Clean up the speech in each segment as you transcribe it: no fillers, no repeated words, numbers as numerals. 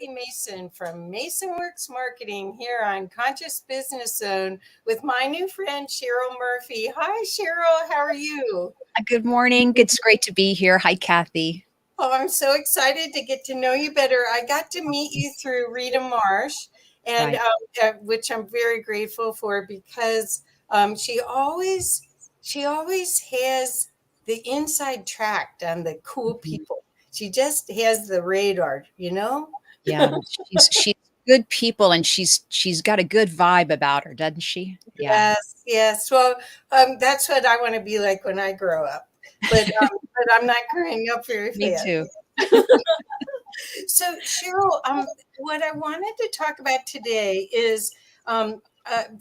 Kathy Mason from Mason Works Marketing here on Conscious Business Zone with my new friend, Cheryl Murphy. Hi, Cheryl. How are you? Good morning. It's great to be here. Hi, Kathy. Oh, I'm so excited to get to know you better. I got to meet you through Rita Marsh, and which I'm very grateful for because she always has the inside track on the cool people. She just has the radar, you know? Yeah, she's good people, and she's got a good vibe about her, doesn't she? Yeah. Yes. Well, that's what I want to be like when I grow up. But I'm not growing up very Me fast. too. So, Cheryl, what I wanted to talk about today is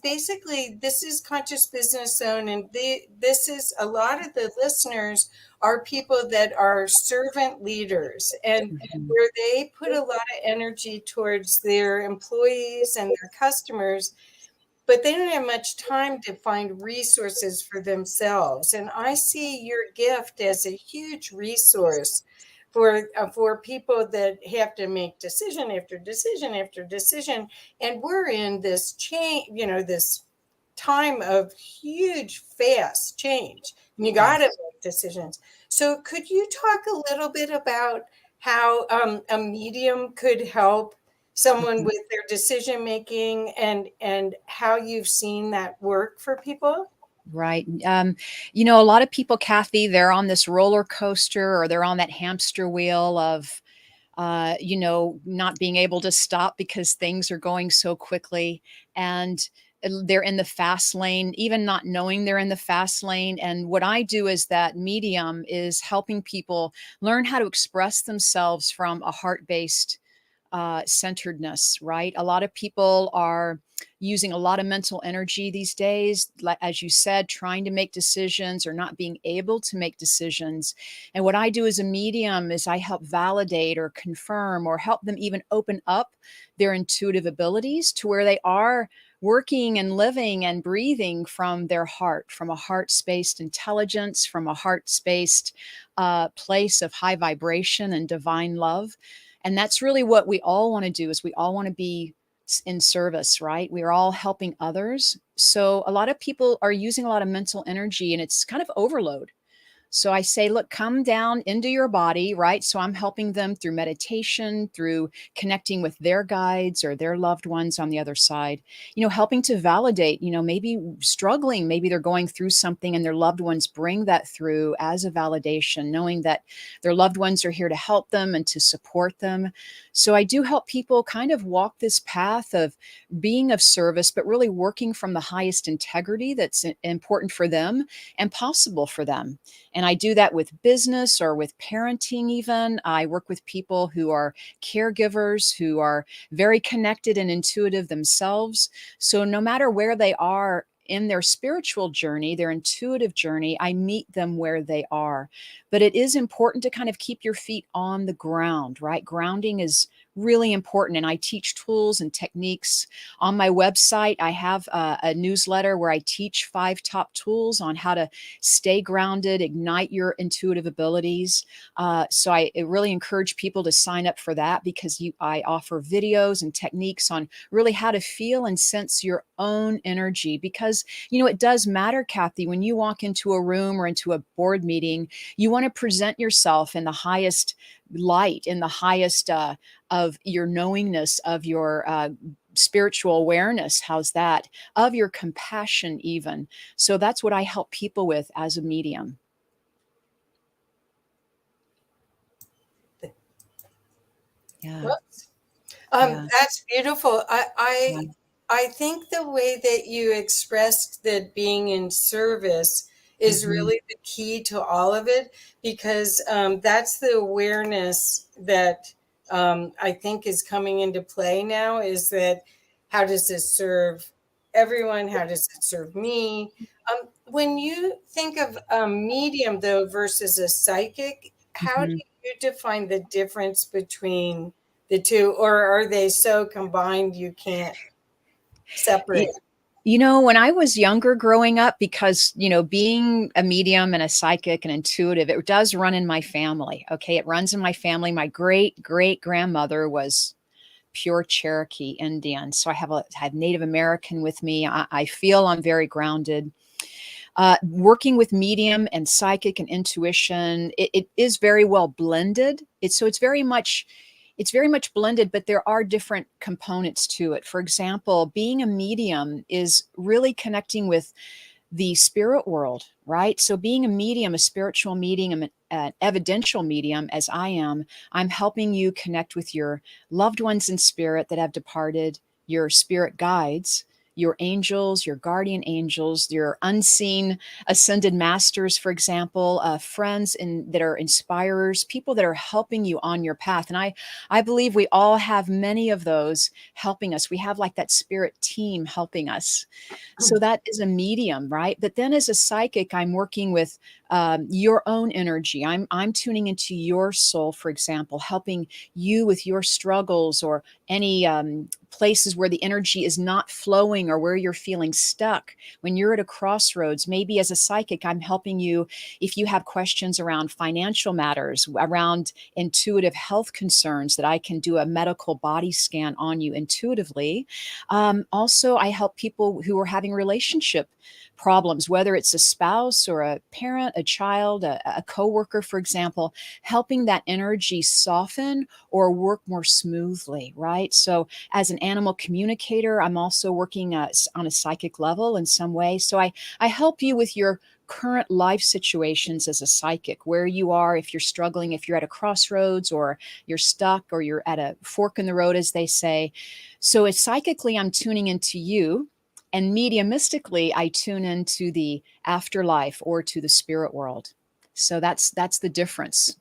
basically this is Conscious Business Zone, and this is a lot of the listeners are people that are servant leaders, and where they put a lot of energy towards their employees and their customers, but they don't have much time to find resources for themselves. And I see your gift as a huge resource for people that have to make decision after decision after decision. And we're in this this time of huge, fast change. And you got to make decisions. So could you talk a little bit about how a medium could help someone with their decision making and how you've seen that work for people? Right. A lot of people, Kathy, they're on this roller coaster or they're on that hamster wheel of, not being able to stop because things are going so quickly. And they're in the fast lane, even not knowing they're in the fast lane. And what I do is that medium is helping people learn how to express themselves from a heart-based centeredness, right? A lot of people are using a lot of mental energy these days, as you said, trying to make decisions or not being able to make decisions. And what I do as a medium is I help validate or confirm or help them even open up their intuitive abilities to where they are working and living and breathing from their heart, from a heart-spaced intelligence, from a heart-spaced place of high vibration and divine love. And that's really what we all want to do, is we all want to be in service, right? We are all helping others. So a lot of people are using a lot of mental energy and it's kind of overload. So I say, look, come down into your body, right? So I'm helping them through meditation, through connecting with their guides or their loved ones on the other side, helping to validate, maybe struggling, maybe they're going through something and their loved ones bring that through as a validation, knowing that their loved ones are here to help them and to support them. So I do help people kind of walk this path of being of service, but really working from the highest integrity that's important for them and possible for them. And I do that with business or with parenting even. I work with people who are caregivers, who are very connected and intuitive themselves. So no matter where they are in their spiritual journey, their intuitive journey, I meet them where they are. But it is important to kind of keep your feet on the ground, right? Grounding is really important. And I teach tools and techniques. On my website, I have a newsletter where I teach 5 top tools on how to stay grounded, ignite your intuitive abilities. So I really encourage people to sign up for that, because I offer videos and techniques on really how to feel and sense your own energy. Because, it does matter, Kathy, when you walk into a room or into a board meeting, you want to present yourself in the highest light, in the highest of your knowingness, of your spiritual awareness. How's that? Of your compassion even. So that's what I help people with as a medium. Yeah. That's beautiful. I think the way that you expressed that being in service is really the key to all of it, because that's the awareness that I think is coming into play now, is that how does this serve everyone? How does it serve me? When you think of a medium, though, versus a psychic, how do you define the difference between the two, or are they so combined you can't separate? When I was younger growing up, because, being a medium and a psychic and intuitive, it does run in my family. Okay. It runs in my family. My great great grandmother was pure Cherokee Indian. So I have Native American with me. I feel I'm very grounded. Working with medium and psychic and intuition, it is very well blended. It's very much blended, but there are different components to it. For example, being a medium is really connecting with the spirit world, right? So being a medium, a spiritual medium, an evidential medium, as I am, I'm helping you connect with your loved ones in spirit that have departed, your spirit guides, your angels, your guardian angels, your unseen ascended masters, for example, friends that are inspirers, people that are helping you on your path. And I believe we all have many of those helping us. We have like that spirit team helping us. So that is a medium, right? But then as a psychic, I'm working with your own energy. I'm tuning into your soul, for example, helping you with your struggles or any places where the energy is not flowing or where you're feeling stuck. When you're at a crossroads, maybe as a psychic, I'm helping you if you have questions around financial matters, around intuitive health concerns, that I can do a medical body scan on you intuitively. Also, I help people who are having relationship problems, whether it's a spouse or a parent, a child, a coworker, for example, helping that energy soften or work more smoothly, right? So as an animal communicator, I'm also working on a psychic level in some way. So I help you with your current life situations as a psychic, where you are, if you're struggling, if you're at a crossroads or you're stuck or you're at a fork in the road, as they say. So it's psychically, I'm tuning into you, and mediumistically, I tune into the afterlife or to the spirit world. So that's the difference.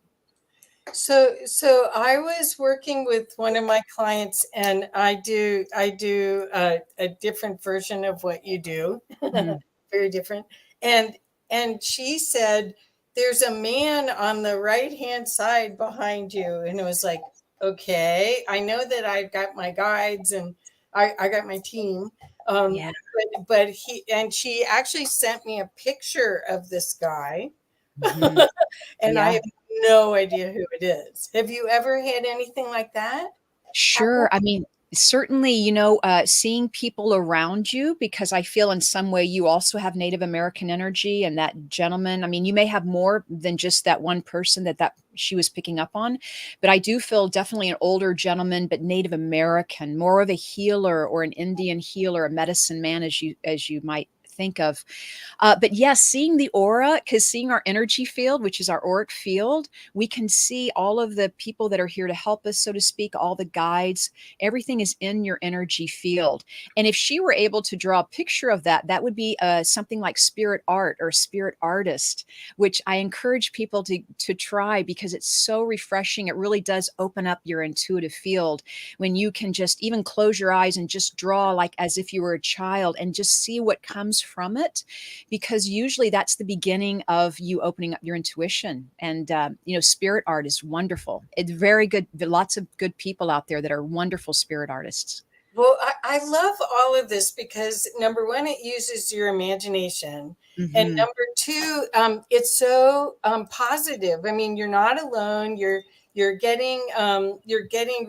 So I was working with one of my clients, and I do a different version of what you do, Mhm. very different. And she said, "There's a man on the right hand side behind you," and it was like, okay, I know that I've got my guides and I got my team. Yeah. But she actually sent me a picture of this guy. Mhm. And I Yeah. have no idea who it is. Have you ever had anything like that happen? Sure. I mean, certainly, seeing people around you, because I feel in some way you also have Native American energy, and that gentleman, I mean, you may have more than just that one person that she was picking up on, but I do feel definitely an older gentleman, but Native American, more of a healer or an Indian healer, a medicine man, as you might think of. But yes, seeing the aura, because seeing our energy field, which is our auric field, we can see all of the people that are here to help us, so to speak, all the guides. Everything is in your energy field. And if she were able to draw a picture of that, that would be something like spirit art or spirit artist, which I encourage people to try, because it's so refreshing. It really does open up your intuitive field when you can just even close your eyes and just draw like as if you were a child and just see what comes from it, because usually that's the beginning of you opening up your intuition. And spirit art is wonderful. It's very good. There are lots of good people out there that are wonderful spirit artists. Well, I love all of this because number one, it uses your imagination. And Hmm. number two, it's so positive. I mean, you're not alone. You're getting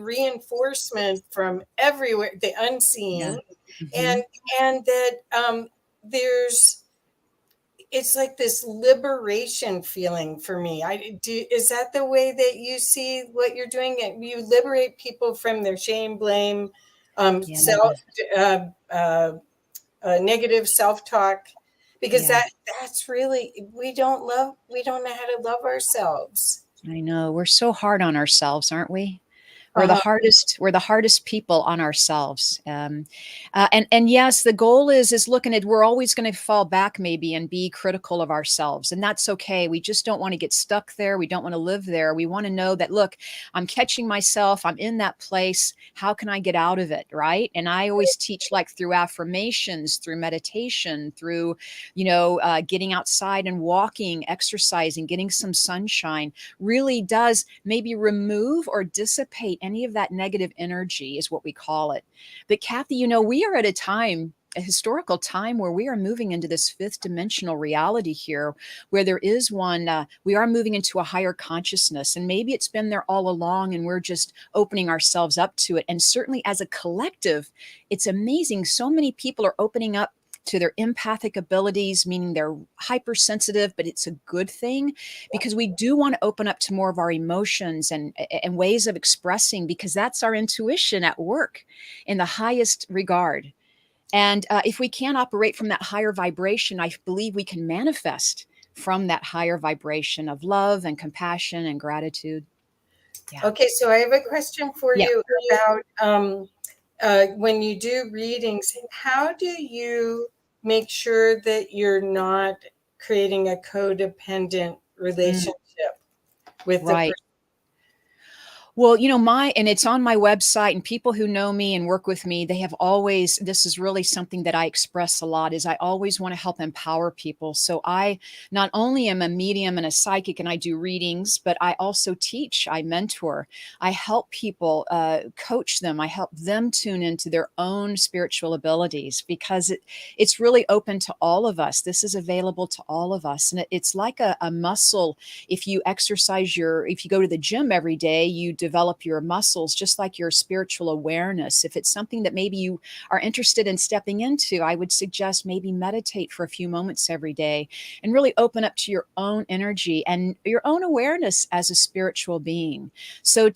reinforcement from everywhere, the Yeah. unseen, Hmm. and that there's it's like this liberation feeling for me. Is that the way that you see what you're doing? You liberate people from their shame, blame, Yeah. self, uh, uh, negative self-talk, because Yeah. that's really, we don't know how to love ourselves. I know. We're so hard on ourselves, aren't we? Uh-huh. We're the hardest people on ourselves. And yes, the goal is looking at, we're always going to fall back maybe and be critical of ourselves, and that's okay. We just don't want to get stuck there. We don't want to live there. We want to know that, look, I'm catching myself, I'm in that place, how can I get out of it, right? And I always teach like through affirmations, through meditation, through getting outside and walking, exercising, getting some sunshine, really does maybe remove or dissipate any of that negative energy, is what we call it. But Kathy, we are at a time a historical time where we are moving into this fifth dimensional reality here, where there is one, we are moving into a higher consciousness. And maybe it's been there all along and we're just opening ourselves up to it. And certainly as a collective, it's amazing. So many people are opening up to their empathic abilities, meaning they're hypersensitive, but it's a good thing because we do want to open up to more of our emotions and ways of expressing, because that's our intuition at work in the highest regard. And if we can't operate from that higher vibration, I believe we can manifest from that higher vibration of love and compassion and gratitude. Yeah. Okay, so I have a question for Yeah. you about when you do readings, how do you make sure that you're not creating a codependent Mm, relationship with the right. person? Well, and it's on my website, and people who know me and work with me, they have always, this is really something that I express a lot, is I always want to help empower people. So I not only am a medium and a psychic and I do readings, but I also teach, I mentor, I help people, coach them. I help them tune into their own spiritual abilities, because it's really open to all of us. This is available to all of us. And it's like a muscle. If you exercise if you go to the gym every day, you develop your muscles, just like your spiritual awareness. If it's something that maybe you are interested in stepping into, I would suggest maybe meditate for a few moments every day and really open up to your own energy and your own awareness as a spiritual being. So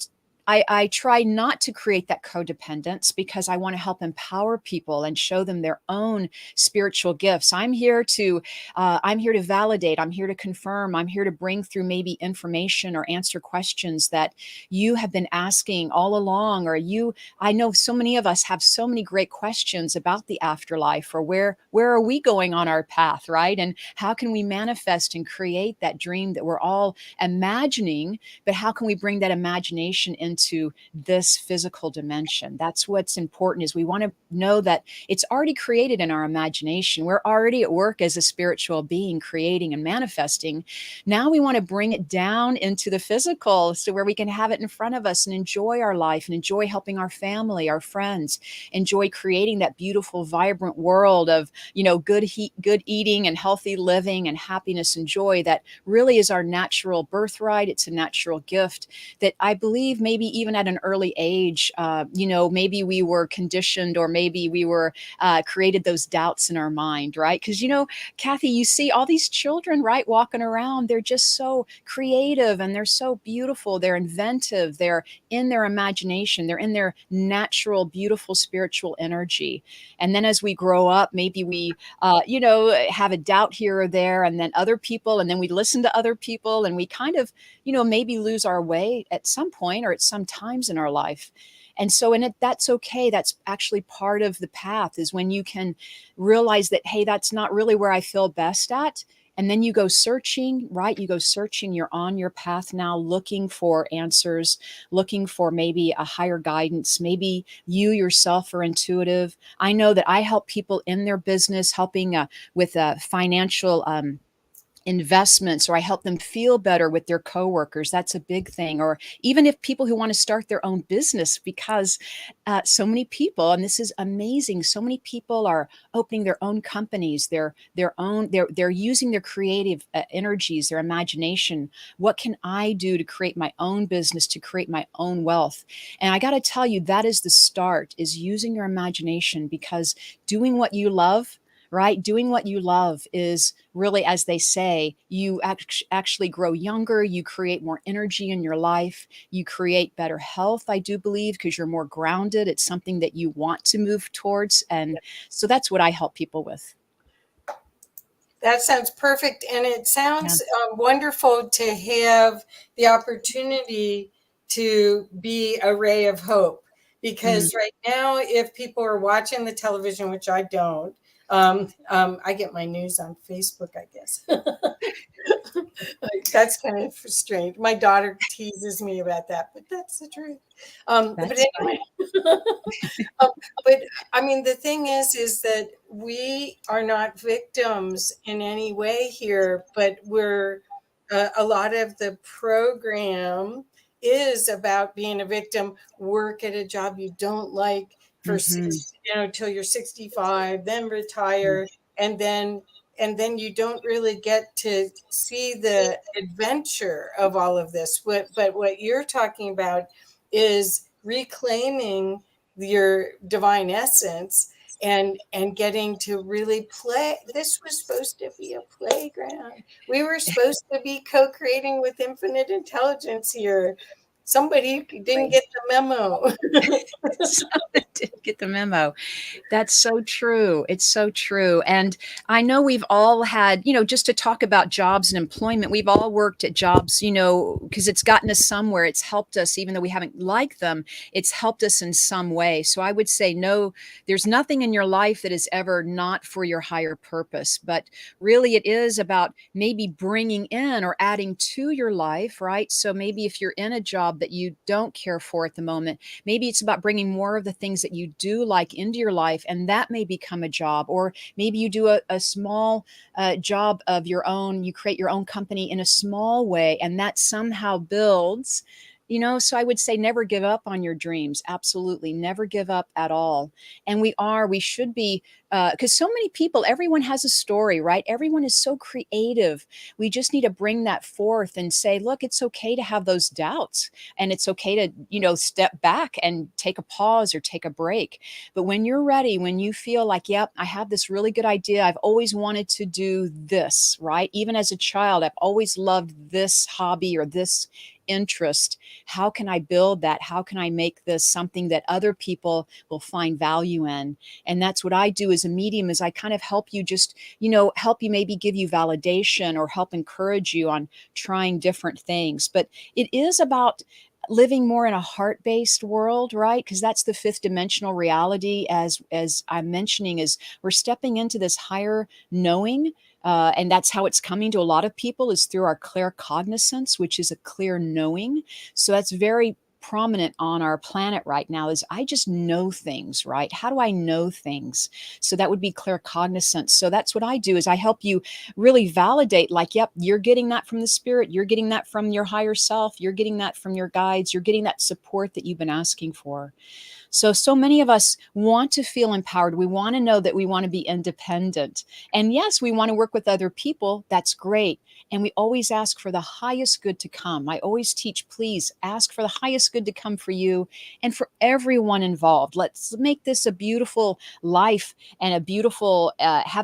I try not to create that codependence, because I want to help empower people and show them their own spiritual gifts. I'm here to validate. I'm here to confirm. I'm here to bring through maybe information or answer questions that you have been asking all along, or I know so many of us have so many great questions about the afterlife, or where are we going on our path, right? And how can we manifest and create that dream that we're all imagining, but how can we bring that imagination into this physical dimension? That's what's important, is we want to know that it's already created in our imagination. We're already at work as a spiritual being, creating and manifesting. Now we want to bring it down into the physical, so where we can have it in front of us and enjoy our life and enjoy helping our family, our friends, enjoy creating that beautiful, vibrant world of, good eating and healthy living and happiness and joy that really is our natural birthright. It's a natural gift that I believe maybe even at an early age, maybe we were conditioned, or maybe we were created those doubts in our mind, right? Because, Kathy, you see all these children, right, walking around. They're just so creative and they're so beautiful. They're inventive. They're in their imagination. They're in their natural, beautiful spiritual energy. And then as we grow up, maybe we, have a doubt here or there, and then other people, and then we listen to other people, and we kind of, maybe lose our way at some point or at some times in our life. And so, that's okay. That's actually part of the path, is when you can realize that, hey, that's not really where I feel best at. And then you go searching, right? You go searching, you're on your path now, looking for answers, looking for maybe a higher guidance. Maybe you yourself are intuitive. I know that I help people in their business, helping with financial investments, or I help them feel better with their coworkers. That's a big thing. Or even if people who want to start their own business, because so many people, and this is amazing, so many people are opening their own companies, they're using their creative energies, their imagination. What can I do to create my own business, to create my own wealth? And I got to tell you, that is the start, is using your imagination, because doing what you love, right? Doing what you love is really, as they say, you actually grow younger, you create more energy in your life, you create better health, I do believe, because you're more grounded. It's something that you want to move towards. And so that's what I help people with. That sounds perfect. And it Yeah. sounds wonderful to have the opportunity to be a ray of hope. Mm. Because right now, if people are watching the television, which I don't, I get my news on Facebook, I guess. Like, that's kind of strange. My daughter teases me about that, but that's the truth. But That's fine. anyway, um, but I mean, the thing is that we are not victims in any way here, but we're a lot of the program is about being a victim. Work at a job you don't like, for Mhm. till you're 65, then retire, and then you don't really get to see the adventure of all of this. But what you're talking about is reclaiming your divine essence and getting to really play. This was supposed to be a playground. We were supposed to be co-creating with infinite intelligence here. Somebody didn't get the memo. Someone didn't get the memo. That's so true. It's so true. And I know we've all had, just to talk about jobs and employment, we've all worked at jobs, because it's gotten us somewhere. It's helped us, even though we haven't liked them, it's helped us in some way. So I would say, no, there's nothing in your life that is ever not for your higher purpose. But really, it is about maybe bringing in or adding to your life, right? So maybe if you're in a job that you don't care for at the moment, maybe it's about bringing more of the things that you do like into your life, and that may become a job. Or maybe you do a small job of your own. You create your own company in a small way, and that somehow builds. So I would say never give up on your dreams. Absolutely. Never give up at all. And we should be, because so many people, everyone has a story, right? Everyone is so creative. We just need to bring that forth and say, look, it's okay to have those doubts, and it's okay to, step back and take a pause or take a break. But when you're ready, when you feel like, yep, I have this really good idea, I've always wanted to do this, right? Even as a child, I've always loved this hobby or this interest. How can I build that? How can I make this something that other people will find value in? And that's what I do as a medium, is I kind of help you, just help you, maybe give you validation or help encourage you on trying different things. But it is about living more in a heart-based world, right? Because that's the fifth dimensional reality, as I'm mentioning, is we're stepping into this higher knowing. And that's how it's coming to a lot of people, is through our claircognizance, which is a clear knowing. So that's very prominent on our planet right now, is I just know things, right? How do I know things? So that would be claircognizance. So that's what I do, is I help you really validate, like, yep, you're getting that from the spirit, you're getting that from your higher self, you're getting that from your guides, you're getting that support that you've been asking for. So many of us want to feel empowered. We want to know that we want to be independent. And yes, we want to work with other people. That's great. And we always ask for the highest good to come. I always teach, please ask for the highest good to come for you and for everyone involved. Let's make this a beautiful life and have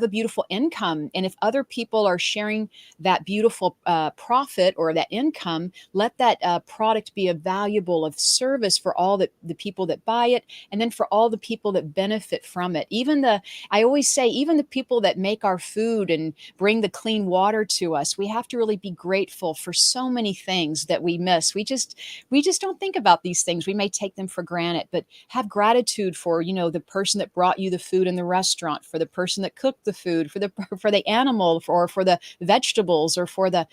a beautiful income. And if other people are sharing that beautiful profit or that income, let that product be a valuable of service for all the people that buy it, and then for all the people that benefit from it. I always say, even the people that make our food and bring the clean water to us, we have to really be grateful for so many things that we miss. We just don't think about these things. We may take them for granted, but have gratitude for, the person that brought you the food in the restaurant, for the person that cooked the food, for the animal, for the vegetables, or for the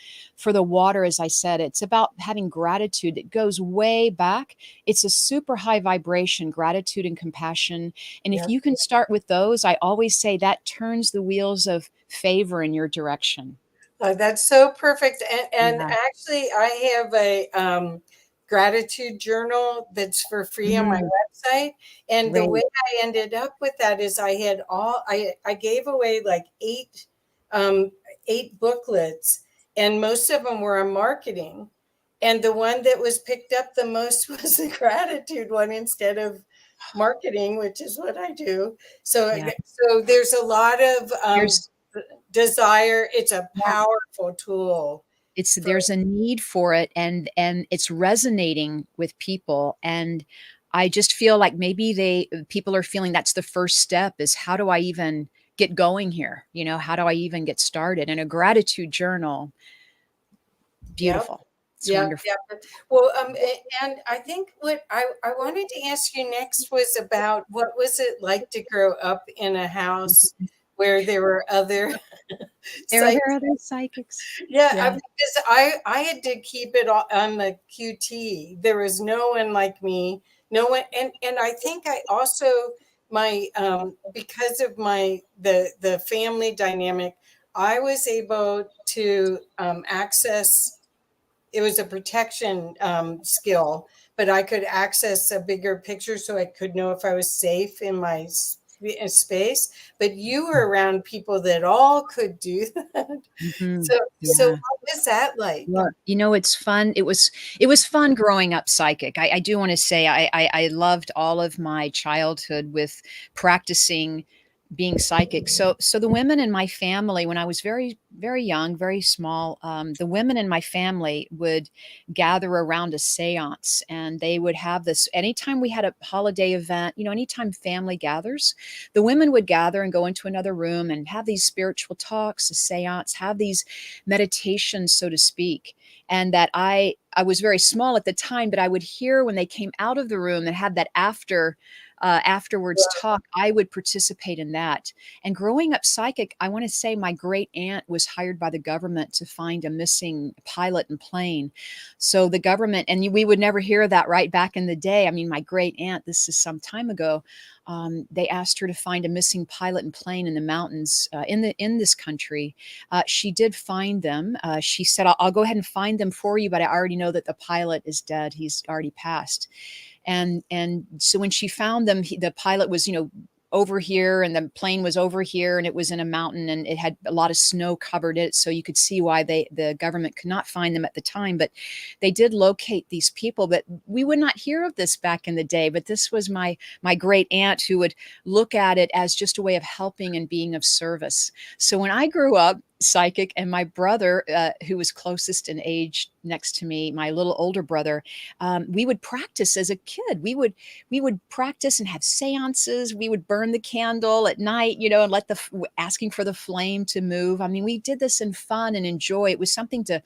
water. As I said, it's about having gratitude that goes way back. It's a super high vibration, gratitude and compassion. And if Yep. you can start with those, I always say that turns the wheels of favor in your direction. That's so perfect. And Yeah. actually, I have a gratitude journal that's for free on my Mm, website. And the way great. I ended up with that is I gave away like um, eight booklets, and most of them were on marketing. And the one that was picked up the most was the gratitude one instead of marketing, which is what I do. So, Yeah. so there's a lot of There's desire. It's a yeah, powerful tool for. there's a need for it, and it's resonating with people. And I just feel like maybe people are feeling that's the first step, is how do I even get going here? How do I even get started? And a gratitude journal, Yep. beautiful. It's Yep. wonderful. Yep. Well, and I think what I wanted to ask you next was about what was it like to grow up in a house where there were other There psychics. are other psychics. Yeah, Yeah. because I had to keep it on the QT. There was no one like me, no one, and I think I also my because of the family dynamic, I was able to access it was a protection skill, but I could access a bigger picture so I could know if I was safe in my space. But you were around people that all could do that. Mhm. So Yeah. what was that like? Well, it's fun. It was fun growing up psychic. I do want to say I loved all of my childhood with practicing being psychic. So the women in my family, when I was very very young, very small, the women in my family would gather around a séance, and they would have this anytime we had a holiday event. Anytime family gathers, the women would gather and go into another room and have these spiritual talks, a séance, have these meditations, so to speak. And that I was very small at the time, but I would hear when they came out of the room and had that afterwards talk, I would participate in that. And growing up psychic, I want to say my great aunt was hired by the government to find a missing pilot and plane. So the government, and we would never hear that right back in the day. I mean, my great aunt, this is some time ago, they asked her to find a missing pilot and plane in the mountains in this country. She did find them. She said, I'll go ahead and find them for you, but I already know that the pilot is dead. He's already passed. And so when she found them, the pilot was, over here, and the plane was over here, and it was in a mountain, and it had a lot of snow covered it. So you could see why the government could not find them at the time, but they did locate these people. But we would not hear of this back in the day. But this was my great aunt who would look at it as just a way of helping and being of service. So when I grew up psychic, and my brother, who was closest in age next to me, my little older brother, we would practice as a kid. We would practice and have seances. We would burn the candle at night, and let asking for the flame to move. I mean, we did this in fun and enjoy. It was something to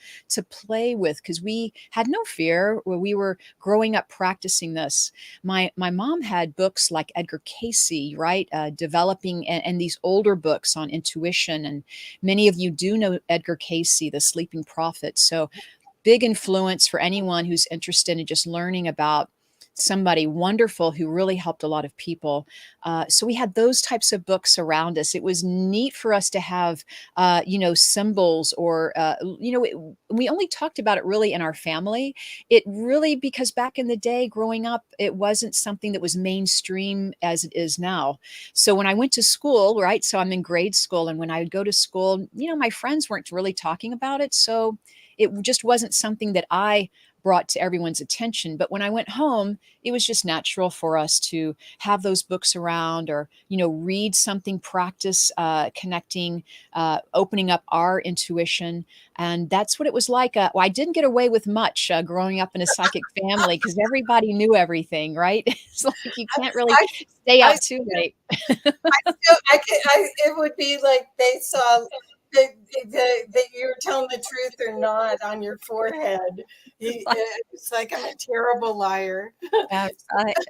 play with, because we had no fear where we were growing up practicing this. My mom had books like Edgar Cayce, right, developing, and these older books on intuition, and many of you do know Edgar Cayce, the Sleeping Prophet. So big influence for anyone who's interested in just learning about somebody wonderful who really helped a lot of people. So we had those types of books around us. It was neat for us to have, symbols, or, we only talked about it really in our family. It really, because back in the day, growing up, it wasn't something that was mainstream as it is now. So when I went to school, right, so I'm in grade school, and when I would go to school, my friends weren't really talking about it. So it just wasn't something that I brought to everyone's attention. But when I went home, it was just natural for us to have those books around, or, read something, practice connecting, opening up our intuition. And that's what it was like. Well, I didn't get away with much growing up in a psychic family, because everybody knew everything, right? It's like you can't really I, stay I out too late. it would be like they saw that you were telling the truth or not on your forehead. It's like I'm a terrible liar.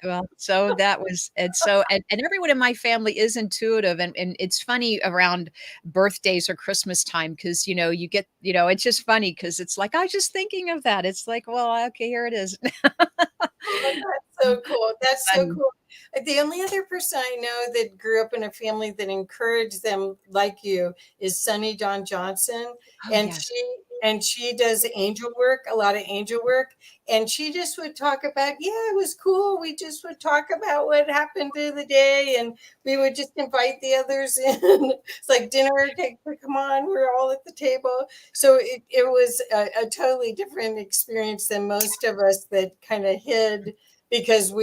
Well, so that was, and everyone in my family is intuitive, and it's funny around birthdays or Christmas time, because you get, it's just funny, because it's like, I was just thinking of that. It's like, well, okay, here it is. Oh, that's so cool. That's so Fun. cool. The only other person I know that grew up in a family that encouraged them like you is Sunny Dawn Johnson. Oh, And yes. she does angel work, a lot of angel work. And she just would talk about, yeah, it was cool. We just would talk about what happened through the day, and we would just invite the others in. It's like dinner, come on, we're all at the table. So it was a totally different experience than most of us that kind of hid, because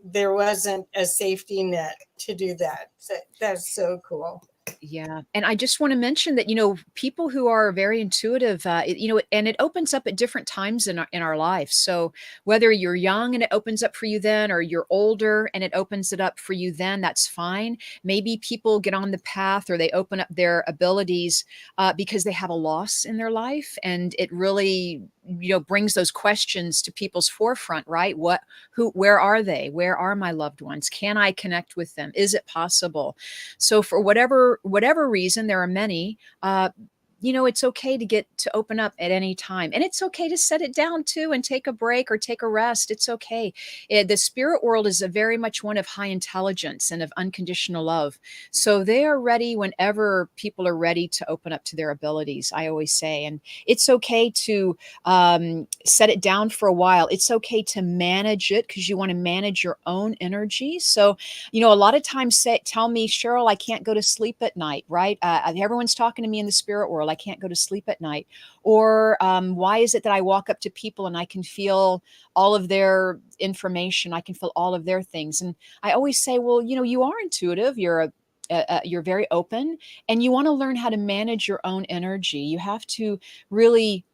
there wasn't a safety net to do that. So that's so cool. Yeah, and I just wanna mention that, people who are very intuitive, and it opens up at different times in our life. So whether you're young and it opens up for you then, or you're older and it opens it up for you then, that's fine. Maybe people get on the path, or they open up their abilities, because they have a loss in their life, and it really, brings those questions to people's forefront, right? Where are they? Where are my loved ones? Can I connect with them? Is it possible? So for whatever reason, there are many. it's okay to get to open up at any time. And it's okay to set it down too and take a break or take a rest. It's okay. The spirit world is a very much one of high intelligence and of unconditional love. So they are ready whenever people are ready to open up to their abilities, I always say. And it's okay to set it down for a while. It's okay to manage it because you want to manage your own energy. So, a lot of times tell me, Cheryl, I can't go to sleep at night, right? Everyone's talking to me in the spirit world. I can't go to sleep at night. Or why is it that I walk up to people and I can feel all of their information? I can feel all of their things. And I always say, well, you are intuitive. You're very open, and you want to learn how to manage your own energy. You have to really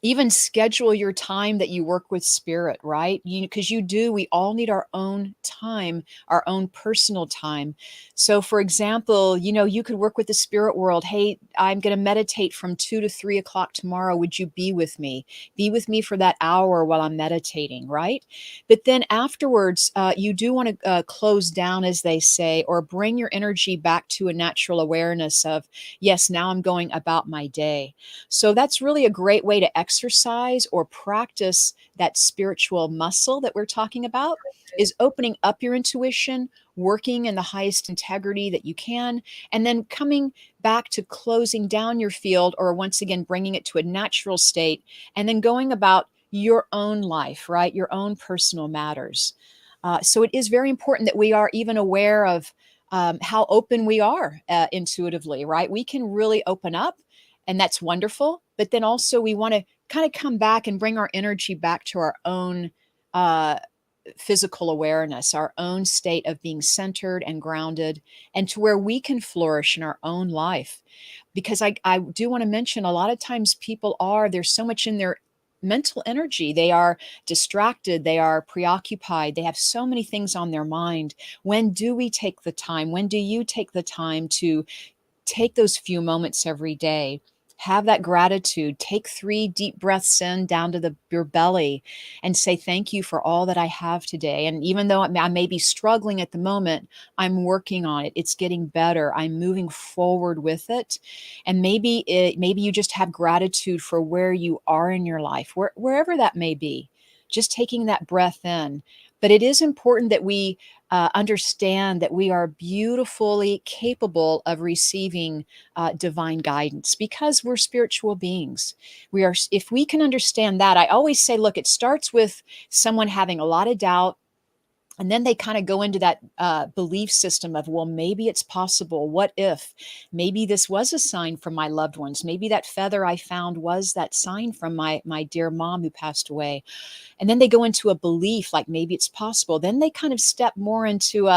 even schedule your time that you work with spirit, right? Because we all need our own time, our own personal time. So for example, you could work with the spirit world. Hey, I'm going to meditate from 2 to 3 o'clock tomorrow. Would you be with me? Be with me for that hour while I'm meditating, right? But then afterwards, you do want to close down, as they say, or bring your energy back to a natural awareness of, yes, now I'm going about my day. So that's really a great way to exercise or practice that spiritual muscle that we're talking about, is opening up your intuition, working in the highest integrity that you can, and then coming back to closing down your field, or once again bringing it to a natural state, and then going about your own life, right? Your own personal matters. So it is very important that we are even aware of how open we are intuitively, right? We can really open up, and that's wonderful. But then also we want to kind of come back and bring our energy back to our own uh, physical awareness, our own state of being centered and grounded, and to where we can flourish in our own life. Because I do want to mention, a lot of times there's so much in their mental energy. They are distracted, they are preoccupied, they have so many things on their mind. When do we take the time? When do you take the time to take those few moments every day? Have that gratitude. Take 3 deep breaths in down to your belly and say, thank you for all that I have today. And even though I may be struggling at the moment, I'm working on it. It's getting better. I'm moving forward with it. And maybe you just have gratitude for where you are in your life, wherever that may be, just taking that breath in. But it is important that we understand that we are beautifully capable of receiving divine guidance because we're spiritual beings. If we can understand that, I always say, look, it starts with someone having a lot of doubt. And then they kind of go into that belief system of, well, maybe it's possible. What if? Maybe this was a sign from my loved ones. Maybe that feather I found was that sign from my dear mom who passed away. And then they go into a belief like maybe it's possible. Then they kind of step more into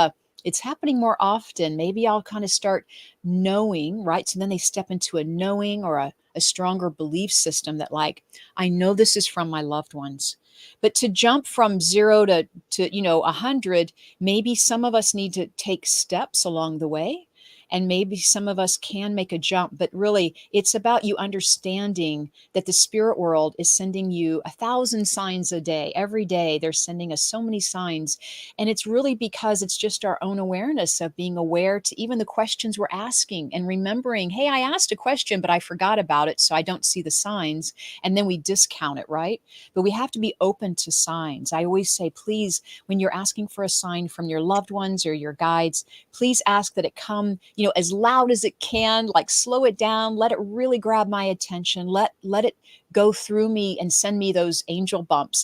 it's happening more often. Maybe I'll kind of start knowing, right? So then they step into a knowing, or a stronger belief system that, like, I know this is from my loved ones. But to jump from 0 to 100, maybe some of us need to take steps along the way, and maybe some of us can make a jump. But really, it's about you understanding that the spirit world is sending you 1,000 signs a day. Every day they're sending us so many signs, and it's really because it's just our own awareness of being aware to even the questions we're asking, and remembering, hey, I asked a question but I forgot about it, so I don't see the signs. And then we discount it, right? But we have to be open to signs. I always say, please, when you're asking for a sign from your loved ones or your guides, please ask that it come, as loud as it can. Like, slow it down, let it really grab my attention, let it go through me and send me those angel bumps,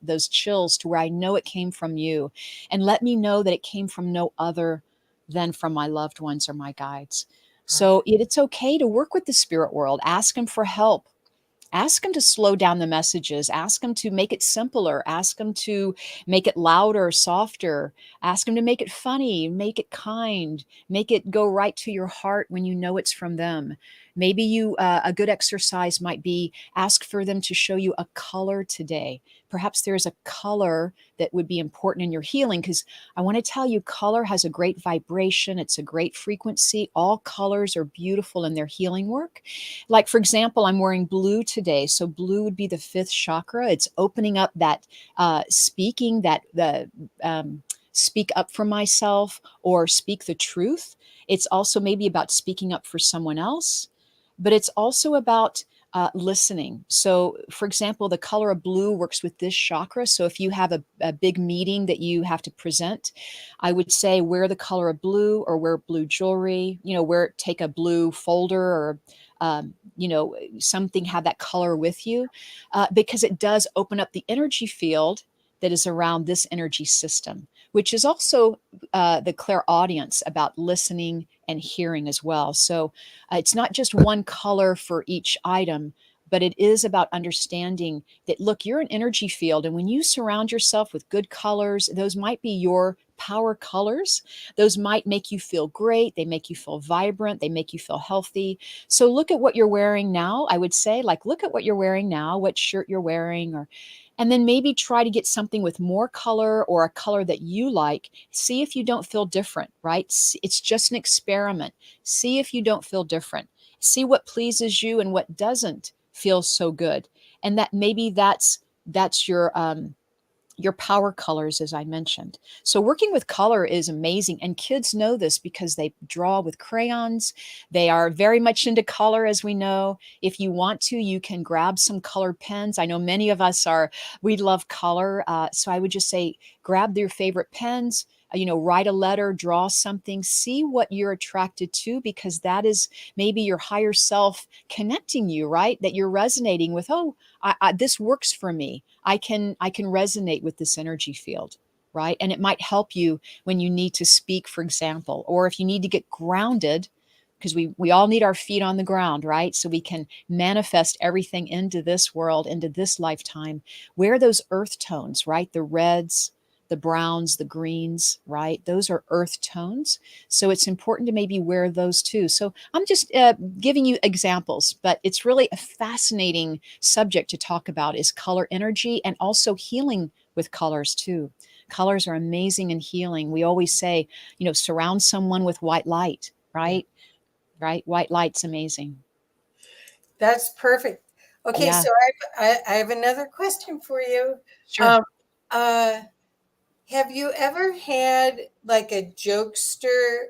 those chills, to where I know it came from you, and let me know that it came from no other than from my loved ones or my guides. So it's okay to work with the spirit world. Ask them for help. Ask them to slow down the messages. Ask them to make it simpler. Ask them to make it louder, softer. Ask them to make it funny, make it kind, make it go right to your heart when you know it's from them. Maybe a good exercise might be, ask for them to show you a color today. Perhaps there's a color that would be important in your healing, because I want to tell you, color has a great vibration. It's a great frequency. All colors are beautiful in their healing work. Like, for example, I'm wearing blue today. So blue would be the 5th chakra. It's opening up that speaking, that the speak up for myself or speak the truth. It's also maybe about speaking up for someone else. but it's also about listening. So, for example, the color of blue works with this chakra. So, if you have a big meeting that you have to present, I would say wear the color of blue, or wear blue jewelry. Take a blue folder, or something, have that color with you, because it does open up the energy field that is around this energy system, which is also the clairaudience, about listening and hearing as well. So it's not just one color for each item, but it is about understanding that, look, you're an energy field. And when you surround yourself with good colors, those might be your power colors. Those might make you feel great. They make you feel vibrant. They make you feel healthy. So look at what you're wearing now. I would say, like, look at what you're wearing now, what shirt you're wearing, and then maybe try to get something with more color, or a color that you like. See if you don't feel different, right? It's just an experiment. See if you don't feel different. See what pleases you and what doesn't feel so good. And that maybe that's your power colors, as I mentioned. So working with color is amazing. And kids know this because they draw with crayons. They are very much into color, as we know. If you want to, you can grab some colored pens. I know many of us we love color. So I would just say, grab your favorite pens, write a letter, draw something, see what you're attracted to, because that is maybe your higher self connecting you, right? That you're resonating with, oh, this works for me. I can resonate with this energy field, right? And it might help you when you need to speak, for example, or if you need to get grounded, because we all need our feet on the ground, right? So we can manifest everything into this world, into this lifetime. Wear those earth tones, right? The reds, the browns, the greens, right? Those are earth tones. So it's important to maybe wear those too. So I'm just giving you examples, but it's really a fascinating subject to talk about, is color energy, and also healing with colors too. Colors are amazing in healing. We always say, surround someone with white light, Yeah. right? Right? White light's amazing. That's perfect. Okay, Yeah, so I have another question for you. sure. Um, uh, have you ever had like a jokester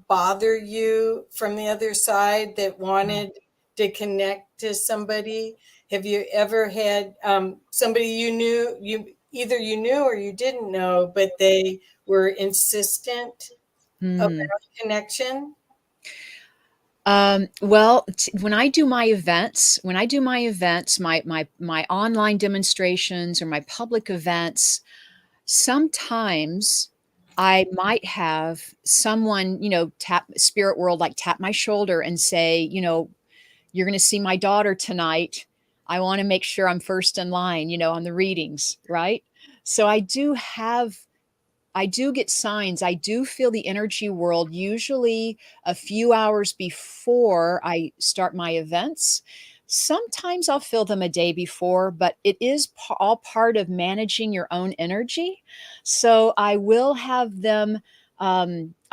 bother you from the other side that wanted to connect to somebody? Have you ever had somebody you knew or you didn't know, but they were insistent about Hmm. connection? Well, when I do my events, my online demonstrations or my public events, sometimes I might have someone, tap spirit world, like tap my shoulder and say, you're going to see my daughter tonight. I want to make sure I'm first in line, on the readings, right? So I do get signs. I do feel the energy world usually a few hours before I start my events. Sometimes I'll feel them a day before, but it is all part of managing your own energy. So I will have them.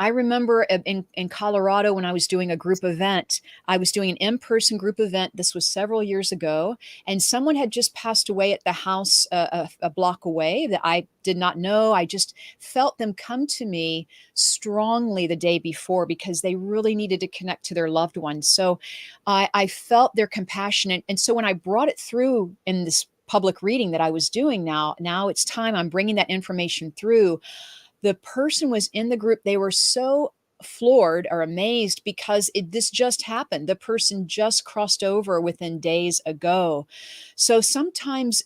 I remember in Colorado, when I was doing a group event, I was doing an in person group event. This was several years ago, and someone had just passed away at the house a block away that I did not know. I just felt them come to me strongly the day before because they really needed to connect to their loved ones. So I felt their compassion. And so when I brought it through in this public reading that I was doing, now it's time I'm bringing that information through. The person was in the group. They were so floored or amazed because this just happened. The person just crossed over within days ago. So sometimes,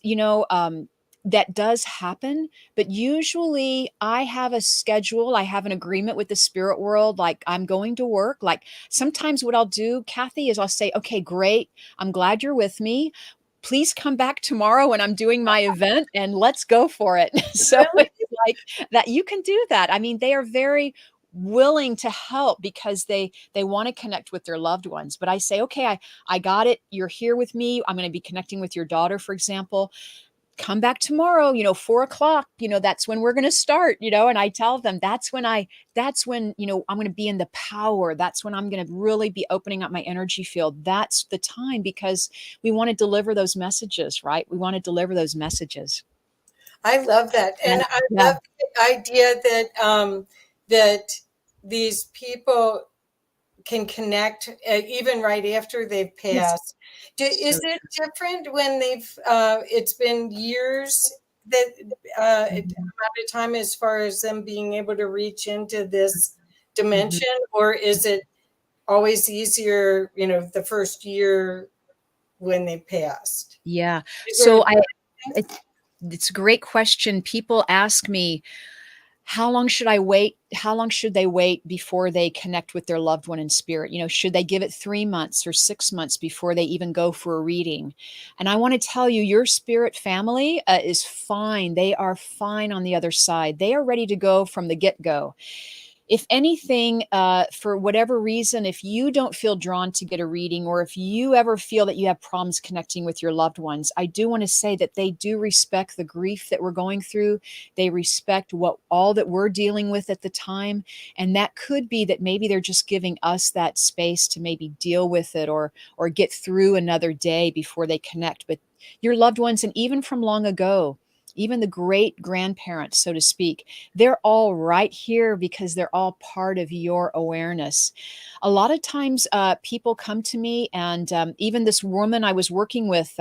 that does happen, but usually I have a schedule. I have an agreement with the spirit world. Like, I'm going to work. Like, sometimes what I'll do, Kathy, is I'll say, okay, great. I'm glad you're with me. Please come back tomorrow when I'm doing my event and let's go for it. So Really? it's like that. You can do that. I mean, they are very willing to help because they want to connect with their loved ones. But I say, okay, I got it. You're here with me. I'm going to be connecting with your daughter, for example. Come back tomorrow, 4 o'clock, that's when we're going to start, and I tell them that's when, I'm going to be in the power. That's when I'm going to really be opening up my energy field. That's the time, because we want to deliver those messages, right? We want to deliver those messages. I love that, Yeah. and I Yeah. love the idea that that these people can connect even right after they've Yes. passed. Is So it true. different when they've it's been years that amount Mhm. of time as far as them being able to reach into this Mhm. dimension, or is it always easier, the first year when they passed? Yeah. Is there a So difference? it, it's a great question. People ask me, how long should I wait? How long should they wait before they connect with their loved one in spirit? Should they give it 3 months or 6 months before they even go for a reading? And I want to tell you, your spirit family is fine. They are fine on the other side. They are ready to go from the get go. If anything, for whatever reason, if you don't feel drawn to get a reading, or if you ever feel that you have problems connecting with your loved ones, I do want to say that they do respect the grief that we're going through. They respect what all that we're dealing with at the time. And that could be that maybe they're just giving us that space to maybe deal with it, or get through another day before they connect. But your loved ones, and even from long ago, even the great grandparents, so to speak, they're all right here because they're all part of your awareness. A lot of times, people come to me, and even this woman I was working with,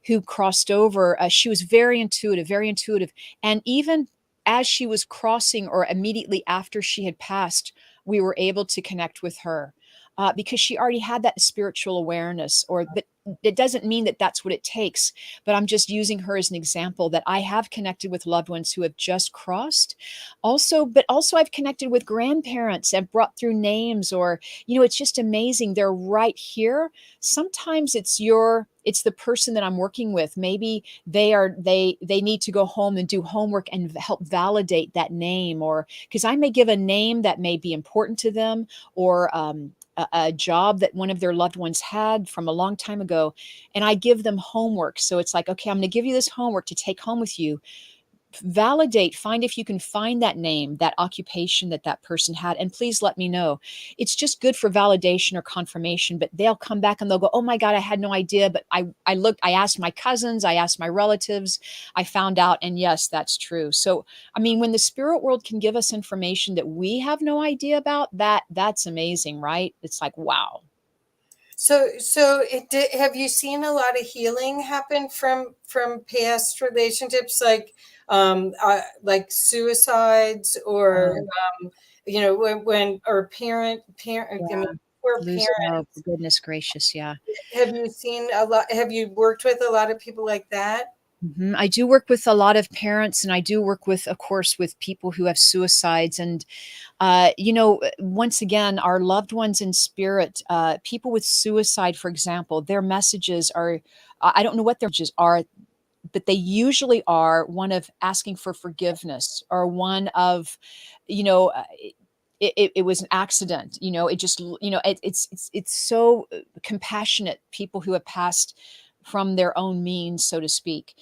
who crossed over, she was very intuitive, very intuitive. And even as she was crossing, or immediately after she had passed, we were able to connect with her. Because she already had that spiritual awareness, but it doesn't mean that that's what it takes. But I'm just using her as an example, that I have connected with loved ones who have just crossed. But also I've connected with grandparents and brought through names, or, it's just amazing. They're right here. Sometimes it's the person that I'm working with. Maybe they need to go home and do homework and help validate that name, or because I may give a name that may be important to them, or a job that one of their loved ones had from a long time ago, and I give them homework. So it's like, okay, I'm going to give you this homework to take home with you. Validate, find if you can find that name, that occupation that that person had, and please let me know. It's just good for validation or confirmation. But they'll come back and they'll go, oh my God, I had no idea, but I looked, I asked my cousins, I asked my relatives, I found out, and yes, that's true. So I mean, when the spirit world can give us information that we have no idea about, that's amazing, right? It's like, wow. So have you seen a lot of healing happen from past relationships, like suicides, or um, when or parent, I mean, yeah, poor losing, oh parents. goodness gracious, yeah. Have you seen a lot? Have you worked with a lot of people like that? Mhm. I do work with a lot of parents, and I do work with, of course, with people who have suicides. And once again, our loved ones in spirit, people with suicide, for example, their messages are, I don't know what their messages are, but they usually are one of asking for forgiveness, or one of, you know, uh, it was an accident. It just, it's so compassionate, people who have passed from their own means, so to speak.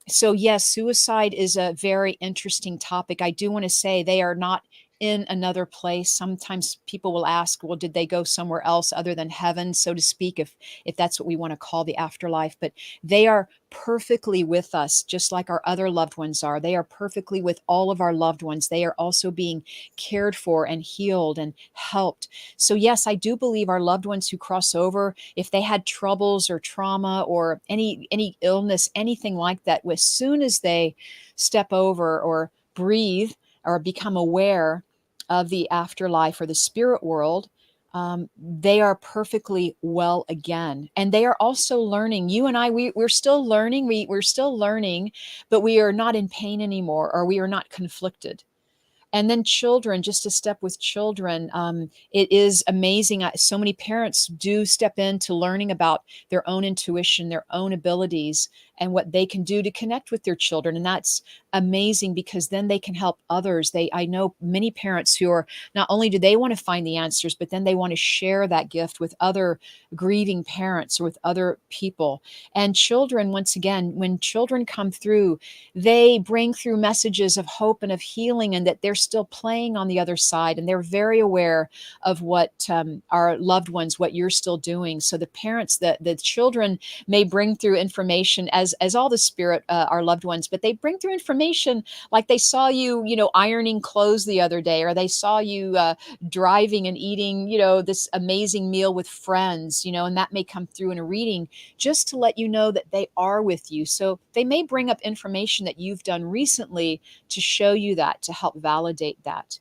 So yes, suicide is a very interesting topic. I do want to say they are not in another place. Sometimes people will ask, well, did they go somewhere else other than heaven, so to speak, if that's what we want to call the afterlife? But they are perfectly with us, just like our other loved ones are. They are perfectly with all of our loved ones. They are also being cared for and healed and helped. So yes, I do believe our loved ones who cross over, if they had troubles or trauma or any illness, anything like that, as soon as they step over or breathe or become aware of the afterlife or the spirit world, they are perfectly well again. And they are also learning. You and I, we're still learning. We're still learning, but we are not in pain anymore, or we are not conflicted. And then children, just a step with children, it is amazing. So many parents do step into learning about their own intuition, their own abilities, and what they can do to connect with their children. And that's amazing, because then they can help others. I know many parents who are, not only do they want to find the answers, but then they want to share that gift with other grieving parents, or with other people. And children, once again, when children come through, they bring through messages of hope and of healing, and that they're still playing on the other side, and they're very aware of what, our loved ones, what you're still doing. So the parents, the children may bring through information as as all the spirit, our loved ones, but they bring through information like they saw you, ironing clothes the other day, or they saw you driving and eating, this amazing meal with friends, and that may come through in a reading just to let you know that they are with you. So they may bring up information that you've done recently to show you that, to help validate that.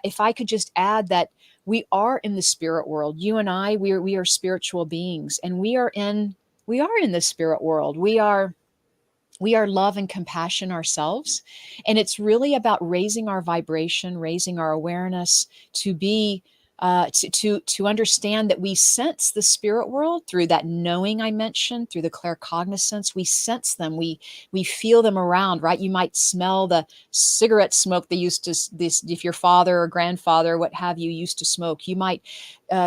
If I could just add that we are in the spirit world. You and I, we are spiritual beings, and we are in the spirit world. We are love and compassion ourselves, and it's really about raising our vibration, raising our awareness to be to understand that we sense the spirit world through that knowing I mentioned, through the claircognizance. We sense them, we feel them around, right? You might smell the cigarette smoke they used to this, if your father or grandfather, what have you, used to smoke. You might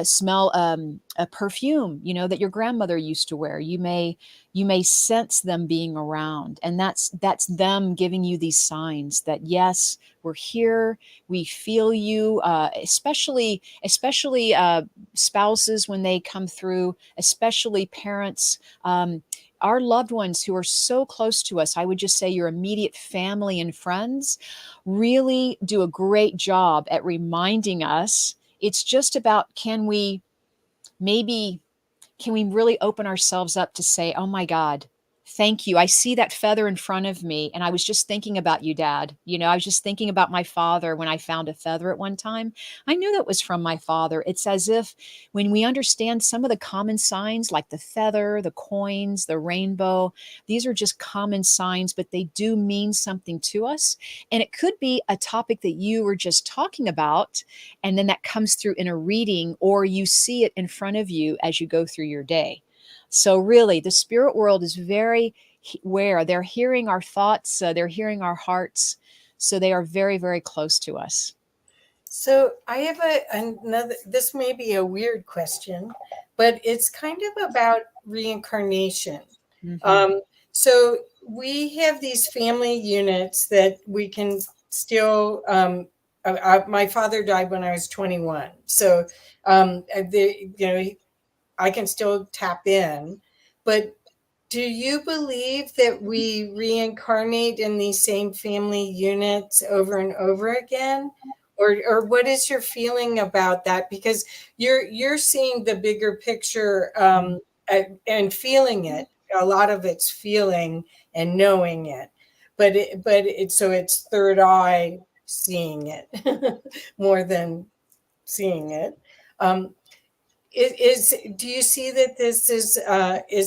smell a perfume, that your grandmother used to wear. You may sense them being around, and that's them giving you these signs that yes, we're here, we feel you, especially spouses when they come through, especially parents, our loved ones who are so close to us. I would just say your immediate family and friends really do a great job at reminding us. It's just about, maybe can we really open ourselves up to say, oh my God, thank you. I see that feather in front of me. And I was just thinking about you, Dad. I was just thinking about my father when I found a feather at one time. I knew that was from my father. It's as if when we understand some of the common signs, like the feather, the coins, the rainbow, these are just common signs, but they do mean something to us. And it could be a topic that you were just talking about, and then that comes through in a reading, or you see it in front of you as you go through your day. So really, the spirit world is very aware. They're hearing our thoughts, they're hearing our hearts. So they are very, very close to us. So I have another, this may be a weird question, but it's kind of about reincarnation. Mhm. Um, so we have these family units that we can still, my father died when I was 21. So, I can still tap in, but do you believe that we reincarnate in these same family units over and over again? Or what is your feeling about that? Because you're seeing the bigger picture, and feeling it. A lot of it's feeling and knowing it, so it's third eye seeing it more than seeing it. Um, it is. Do you see that this is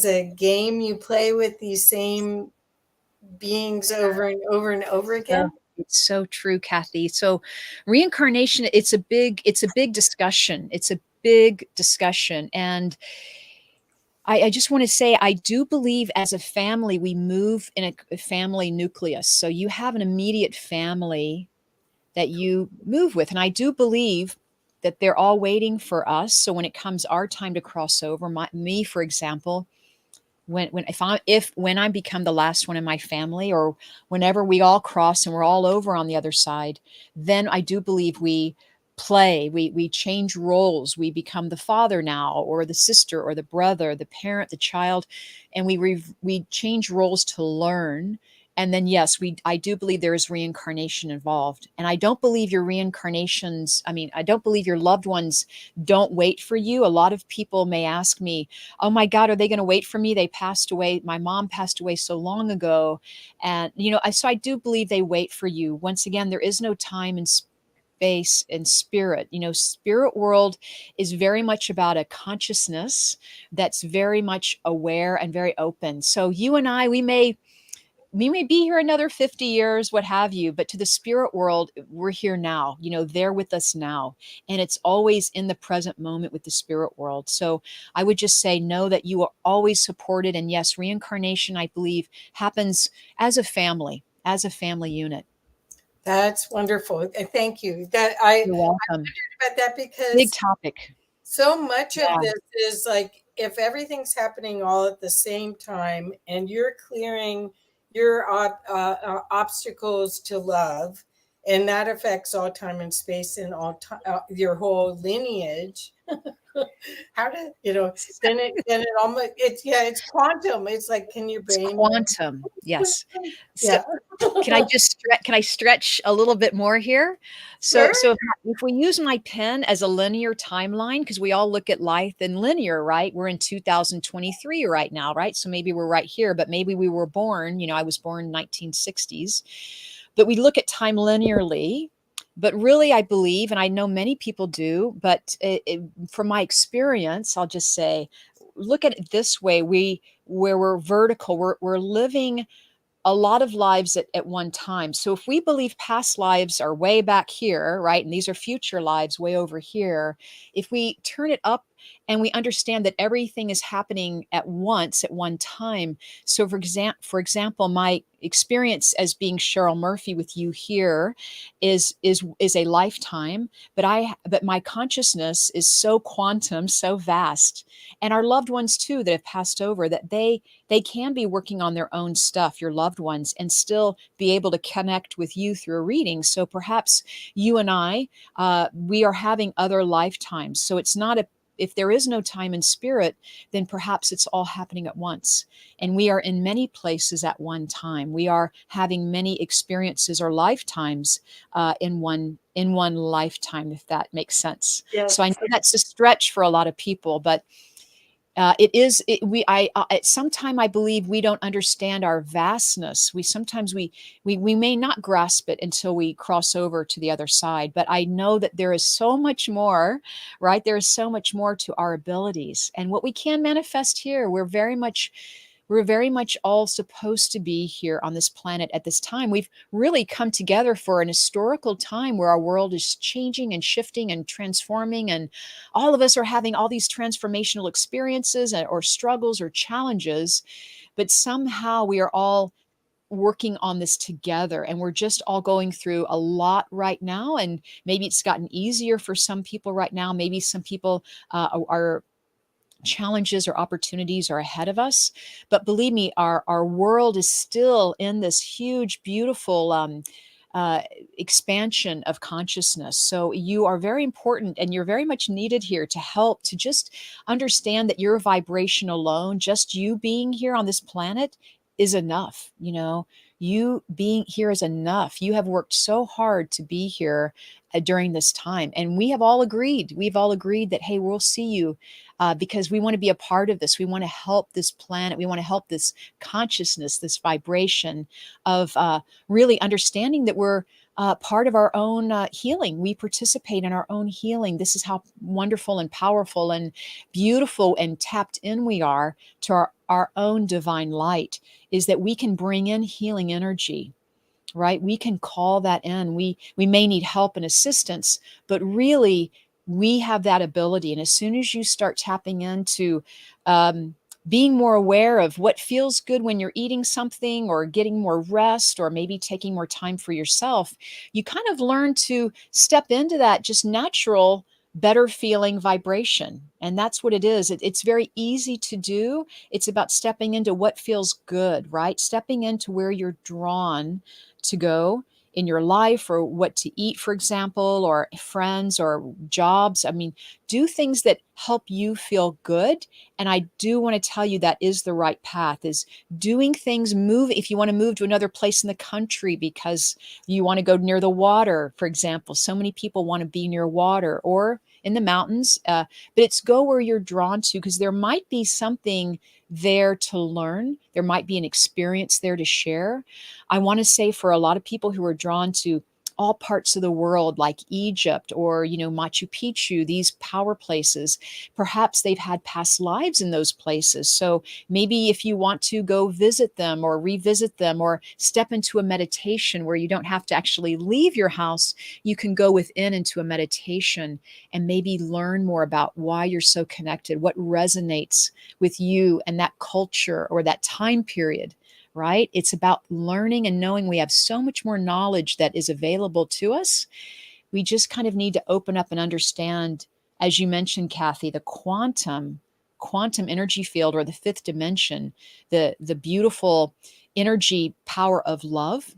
a game you play with these same beings over and over and over Oh, again? it's so true, Kathy. So reincarnation, it's a big discussion. It's a big discussion. And I just want to say, I do believe as a family, we move in a family nucleus. So you have an immediate family that you move with. And I do believe that they're all waiting for us. So when it comes our time to cross over, me, for example, when I become the last one in my family, or whenever we all cross and we're all over on the other side, then I do believe we change roles. We become the father now, or the sister, or the brother, the parent, the child, and we change roles to learn. And then yes, I do believe there is reincarnation involved. And I don't believe your reincarnations, I don't believe your loved ones don't wait for you. A lot of people may ask me, oh my God, are they going to wait for me? They passed away. My mom passed away so long ago. And, so I do believe they wait for you. Once again, there is no time and space and spirit. Spirit world is very much about a consciousness that's very much aware and very open. So you and I, we may be here another 50 years, what have you, but to the spirit world, we're here now. They're with us now. And it's always in the present moment with the spirit world. So I would just say, know that you are always supported. And yes, reincarnation, I believe, happens as a family unit. That's wonderful. And thank you. That You're I welcome. wondered about that Big because topic. so much of Yeah. this is like, if everything's happening all at the same time and you're clearing your obstacles to love, and that affects all time and space and your whole lineage. How to, then it almost, it's quantum. It's like, can your It's brain? quantum. Yes. So Yeah. can I stretch a little bit more here? So Sure. if we use my pen as a linear timeline, because we all look at life in linear, right? We're in 2023 right now, right? So maybe we're right here, but maybe we were born, I was born 1960s, but we look at time linearly. But really, I believe, and I know many people do, but from my experience, I'll just say, look at it this way: where we're vertical, we're living a lot of lives at one time. So if we believe past lives are way back here, right, and these are future lives way over here, if we turn it up and we understand that everything is happening at once at one time. So for example, my experience as being Cheryl Murphy with you here is a lifetime, but my consciousness is so quantum, so vast, and our loved ones too that have passed over, that they can be working on their own stuff, your loved ones, and still be able to connect with you through a reading. So perhaps you and I, we are having other lifetimes. So it's not if there is no time in spirit, then perhaps it's all happening at once. And we are in many places at one time. We are having many experiences or lifetimes in one lifetime, if that makes sense. So I know Yes. that's a stretch for a lot of people, but it is it, we I at some time I believe we don't understand our vastness. We may not grasp it until we cross over to the other side, but I know that there is so much more, right? There is so much more to our abilities, and what we can manifest here. We're very much all supposed to be here on this planet at this time. We've really come together for an historical time where our world is changing and shifting and transforming, and all of us are having all these transformational experiences or struggles or challenges, but somehow we are all working on this together, and we're just all going through a lot right now. And maybe it's gotten easier for some people right now. Maybe some people are challenges or opportunities are ahead of us. But believe me, our world is still in this huge, beautiful uh, expansion of consciousness. So you are very important, and you're very much needed here to help to just understand that your vibration alone, just you being here on this planet, is enough. You being here is enough. You have worked so hard to be here during this time, and we've all agreed that, hey, we'll see you, because we want to be a part of this. We want to help this planet. We want to help this consciousness, this vibration of really understanding that we're part of our own healing. We participate in our own healing. This is how wonderful and powerful and beautiful and tapped in we are to our own divine light, is that we can bring in healing energy, right? We can call that in. We may need help and assistance, but really we have that ability. And as soon as you start tapping into being more aware of what feels good when you're eating something, or getting more rest, or maybe taking more time for yourself, you kind of learn to step into that just natural, better feeling vibration. And that's what it is. It's very easy to do. It's about stepping into what feels good, right? Stepping into where you're drawn to go in your life, or what to eat, for example, or friends or jobs. I mean, do things that help you feel good. And I do want to tell you that is the right path, is doing things, move. If you want to move to another place in the country because you want to go near the water, for example, so many people want to be near water or in the mountains, but it's go where you're drawn to, because there might be something there to learn. There might be an experience there to share. I want to say, for a lot of people who are drawn to all parts of the world, like Egypt or, Machu Picchu, these power places, perhaps they've had past lives in those places. So maybe if you want to go visit them or revisit them, or step into a meditation where you don't have to actually leave your house, you can go within into a meditation and maybe learn more about why you're so connected, what resonates with you and that culture or that time period, right? It's about learning and knowing we have so much more knowledge that is available to us. We just kind of need to open up and understand, as you mentioned, Kathy, the quantum energy field, or the fifth dimension, the beautiful energy power of love.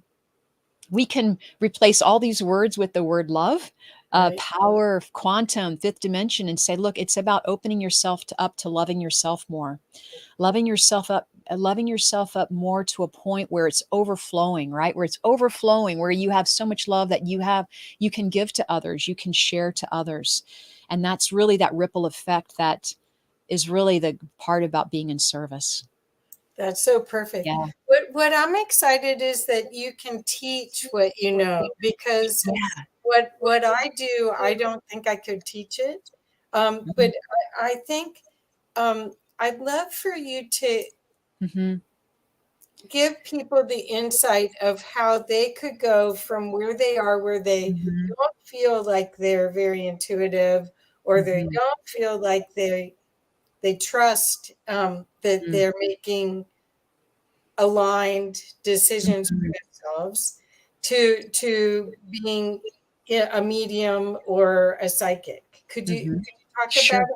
We can replace all these words with the word love. Right. power of quantum, fifth dimension, and say, look, it's about opening yourself up to loving yourself more, loving yourself up more to a point where it's overflowing, right? Where it's overflowing, where you have so much love that you can give to others, you can share to others. And that's really that ripple effect that is really the part about being in service. That's so perfect. Yeah. What I'm excited is that you can teach what you know, because Yeah. what I do, I don't think I could teach it. But I think I'd love for you to Mm-hmm. give people the insight of how they could go from where they are, where they Mm-hmm. don't feel like they're very intuitive, or they Mm-hmm. don't feel like they trust that they're making aligned decisions for Mm-hmm. themselves, to being a medium or a psychic. Mm-hmm. Could you talk about Sure.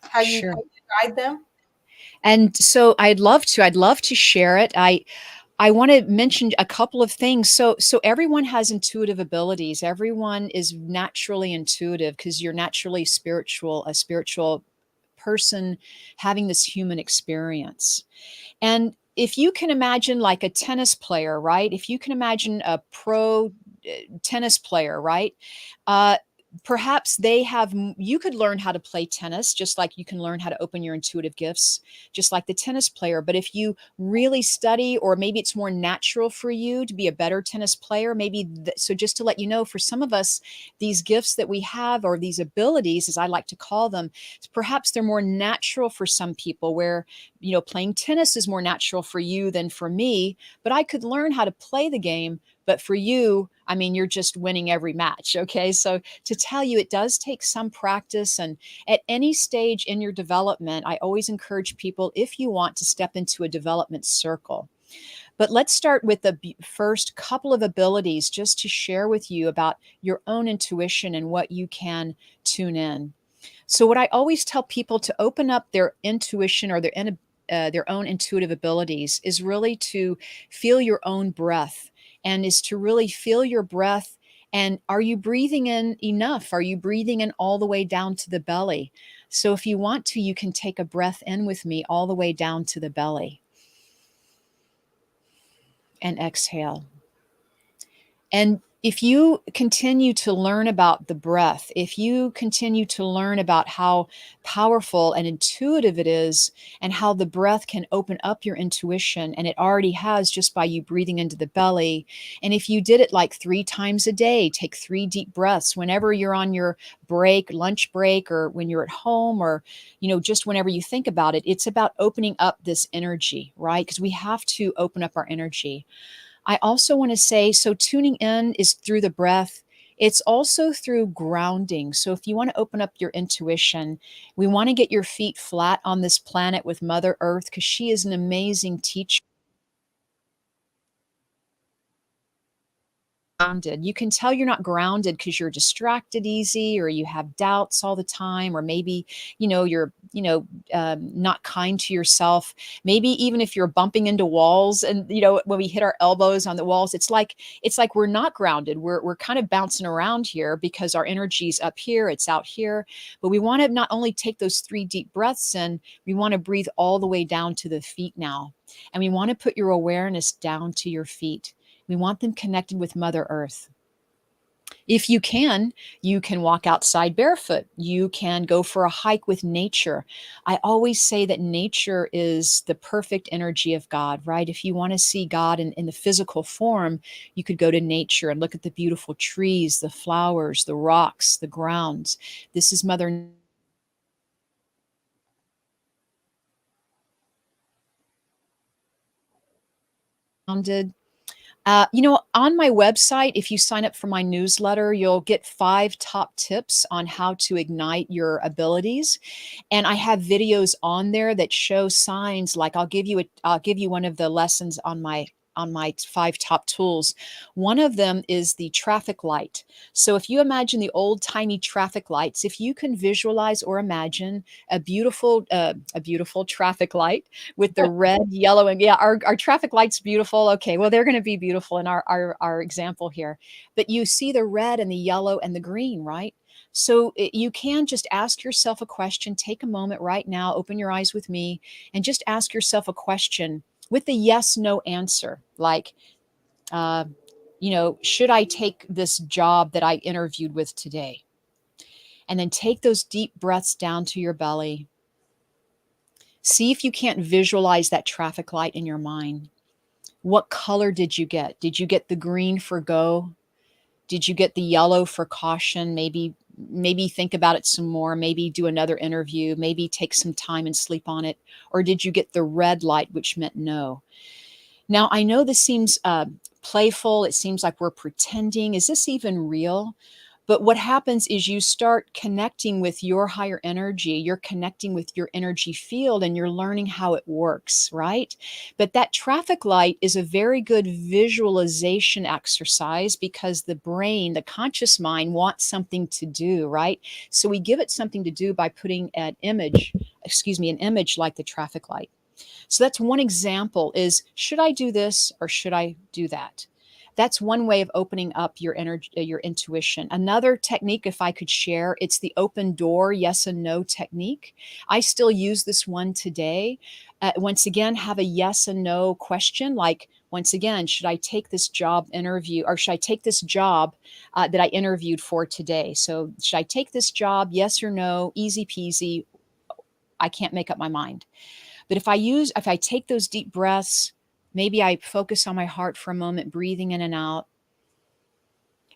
how you Sure. guide them? And so I'd love to share it. I want to mention a couple of things. So everyone has intuitive abilities. Everyone is naturally intuitive because you're naturally spiritual, a spiritual person having this human experience. And if you can imagine like a tennis player, right? If you can imagine a pro tennis player, right? Uh, Perhaps you could learn how to play tennis just like you can learn how to open your intuitive gifts, just like the tennis player. But if you really study, or maybe it's more natural for you to be a better tennis player, so just to let you know, for some of us, these gifts that we have, or these abilities, as I like to call them, perhaps they're more natural for some people, where playing tennis is more natural for you than for me, but I could learn how to play the game. But for you, I mean, you're just winning every match. Okay. So to tell you, it does take some practice. And at any stage in your development, I always encourage people, if you want, to step into a development circle. But let's start with the first couple of abilities, just to share with you about your own intuition and what you can tune in. So, what I always tell people to open up their intuition, or their own intuitive abilities, is really to feel your own breath, and is to really feel your breath. And are you breathing in enough? Are you breathing in all the way down to the belly? So, if you want to, you can take a breath in with me all the way down to the belly and exhale. And if you continue to learn about the breath, if you continue to learn about how powerful and intuitive it is, and how the breath can open up your intuition, and it already has just by you breathing into the belly. And if you did it like 3 times a day, take 3 deep breaths whenever you're on your break, lunch break, or when you're at home, or, just whenever you think about it, it's about opening up this energy, right? Because we have to open up our energy. I also want to say, so tuning in is through the breath. It's also through grounding. So if you want to open up your intuition, we want to get your feet flat on this planet with Mother Earth, because she is an amazing teacher. Grounded. You can tell you're not grounded because you're distracted easy, or you have doubts all the time, or maybe you're not kind to yourself. Maybe even if you're bumping into walls, and when we hit our elbows on the walls, it's like we're not grounded. We're kind of bouncing around here because our energy's up here, it's out here. But we want to not only take those 3 deep breaths in, we want to breathe all the way down to the feet now, and we want to put your awareness down to your feet. We want them connected with Mother Earth. If you can walk outside barefoot. You can go for a hike with nature. I always say that nature is the perfect energy of God, right? If you want to see God in the physical form, you could go to nature and look at the beautiful trees, the flowers, the rocks, the grounds. This is Mother Grounded. On my website, if you sign up for my newsletter, you'll get 5 top tips on how to ignite your abilities. And I have videos on there that show signs. Like I'll give you one of the lessons on my on my 5 top tools. One of them is the traffic light. So if you imagine the old-timey traffic lights, if you can visualize or imagine a beautiful traffic light with the red, yellow, and yeah, our traffic light's beautiful. Okay, well, they're going to be beautiful in our example here. But you see the red and the yellow and the green, right? So you can just ask yourself a question. Take a moment right now, open your eyes with me, and just ask yourself a question with the yes, no answer. Like, uh, should I take this job that I interviewed with today? And then take those deep breaths down to your belly. See if you can't visualize that traffic light in your mind. What color did you get? Did you get the green for go? Did you get the yellow for caution? Maybe think about it some more, maybe do another interview, maybe take some time and sleep on it. Or did you get the red light, which meant no? Now, I know this seems playful. It seems like we're pretending. Is this even real? But what happens is you start connecting with your higher energy. You're connecting with your energy field and you're learning how it works, right? But that traffic light is a very good visualization exercise because the brain, the conscious mind, wants something to do, right? So we give it something to do by putting an image like the traffic light. So that's one example is, should I do this or should I do that? That's one way of opening up your energy, your intuition. Another technique, if I could share, it's the open door yes and no technique. I still use this one today. Once again, have a yes and no question, like, once again, should I take this job interview or should I take this job that I interviewed for today? So should I take this job? Yes or no? Easy peasy. I can't make up my mind. But if I take those deep breaths, maybe I focus on my heart for a moment, breathing in and out.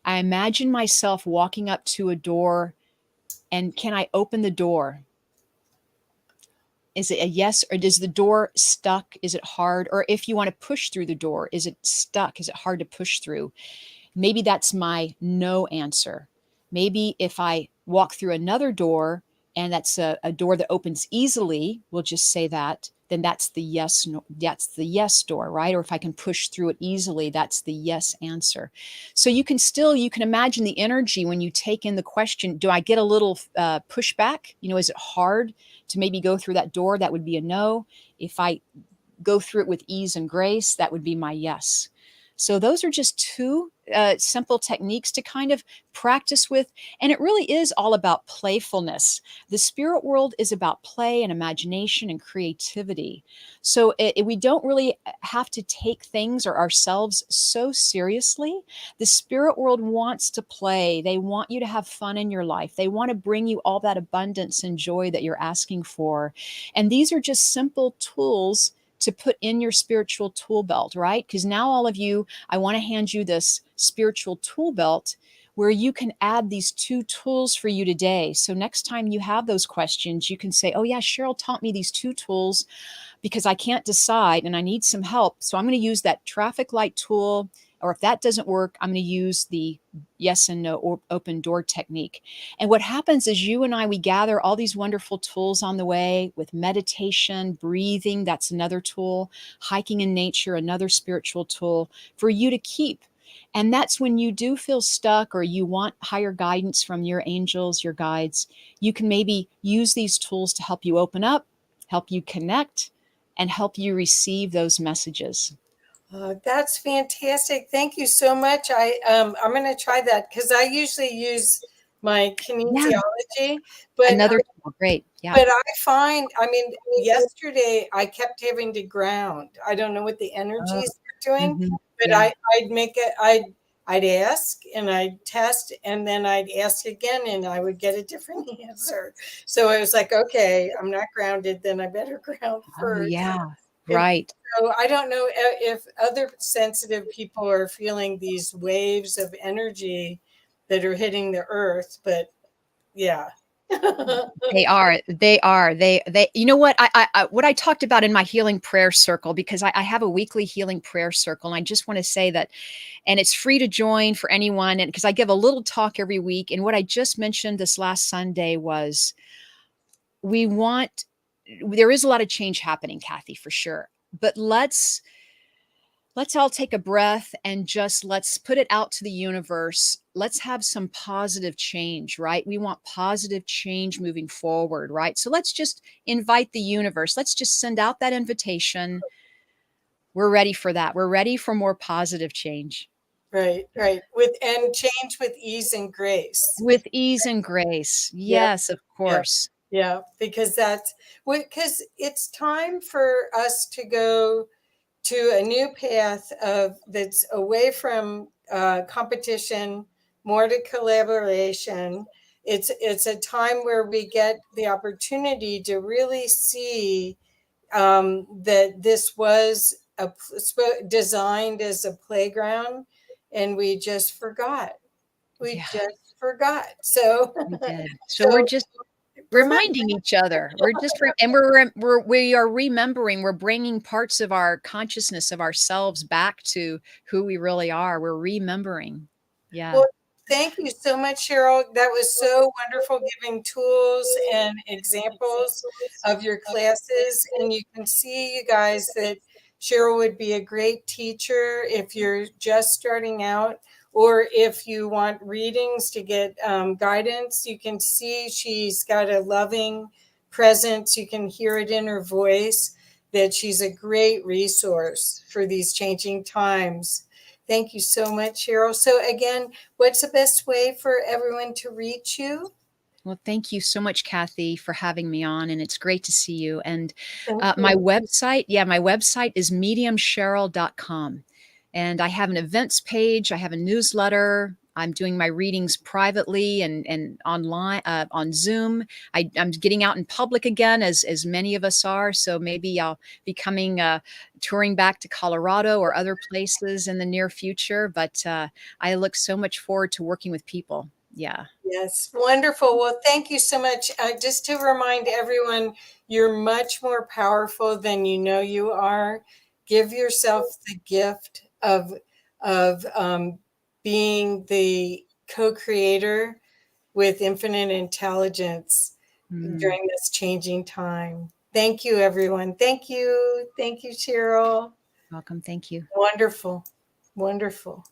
I imagine myself walking up to a door, and can I open the door? Is it a yes, or is the door stuck? Is it hard? Or if you want to push through the door, is it stuck? Is it hard to push through? Maybe that's my no answer. Maybe if I walk through another door and that's a door that opens easily, we'll just say that, then that's the yes, no, that's the yes door, right? Or if I can push through it easily, that's the yes answer. So you can imagine the energy when you take in the question, do I get a little pushback? Is it hard to maybe go through that door? That would be a no. If I go through it with ease and grace, that would be my yes. So those are just two simple techniques to kind of practice with. And it really is all about playfulness. The spirit world is about play and imagination and creativity. So we don't really have to take things or ourselves so seriously. The spirit world wants to play. They want you to have fun in your life. They want to bring you all that abundance and joy that you're asking for. And these are just simple tools to put in your spiritual tool belt, right? Because now all of you, I want to hand you this spiritual tool belt where you can add these 2 tools for you today. So next time you have those questions, you can say, oh yeah, Cheryl taught me these 2 tools because I can't decide and I need some help. So I'm going to use that traffic light tool, or if that doesn't work, I'm going to use the yes and no or open door technique. And what happens is you and I, we gather all these wonderful tools on the way with meditation, breathing, that's another tool, hiking in nature, another spiritual tool for you to keep. And that's when you do feel stuck or you want higher guidance from your angels, your guides, you can maybe use these tools to help you open up, help you connect, and help you receive those messages. That's fantastic. Thank you so much. I'm going to try that because I usually use my Yeah, kinesiology, but another tool. Great. Yeah. but I find, I mean, yesterday I kept having to ground. I don't know what the Oh, energies are doing, mhm. but Yeah. I'd make it. I'd ask and I'd test, and then I'd ask again, and I would get a different answer. So I was like, okay, I'm not grounded. Then I better ground Oh, first. yeah. And Right. so I don't know if other sensitive people are feeling these waves of energy that are hitting the earth, but yeah. They are. They are. They, you know what? What I talked about in my healing prayer circle, because I have a weekly healing prayer circle. And I just want to say that, and it's free to join for anyone. And because I give a little talk every week. And what I just mentioned this last Sunday was we want, there is a lot of change happening, Kathy, for sure. But let's let's all take a breath and just let's put it out to the universe. Let's have some positive change, right? We want positive change moving forward, right? So let's just invite the universe. Let's just send out that invitation. We're ready for that. We're ready for more positive change. Right, right. And change with ease and grace. With ease and grace. Yep, Yes, of yep, course. yeah. Because it's time for us to go to a new path that's away from competition, more to collaboration. It's a time where we get the opportunity to really see that this was designed as a playground, and we just forgot. We Yeah, just forgot. So, we did. So we're so just remember. reminding each other. We're just and we are remembering. We're bringing parts of our consciousness of ourselves back to who we really are. We're remembering. Yeah. Well, thank you so much, Cheryl. That was so wonderful, giving tools and examples of your classes. And you can see, you guys, that Cheryl would be a great teacher if you're just starting out, or if you want readings to get guidance. You can see she's got a loving presence. You can hear it in her voice that she's a great resource for these changing times. Thank you so much, Cheryl. So again, what's the best way for everyone to reach you? Well, thank you so much, Kathy, for having me on, and it's great to see you. And Thank my you. website, my website is mediumcheryl.com. And I have an events page. I have a newsletter. I'm doing my readings privately and online on Zoom. I'm getting out in public again, as many of us are. So maybe I'll be coming touring back to Colorado or other places in the near future. But I look so much forward to working with people. Yeah. Yes, wonderful. Well, thank you so much. Just to remind everyone, you're much more powerful than you know you are. Give yourself the gift of being the co-creator with infinite intelligence Mm. during this changing time. Thank you, everyone. Thank you. Thank you, Cheryl. Welcome. Thank you. Wonderful. Wonderful.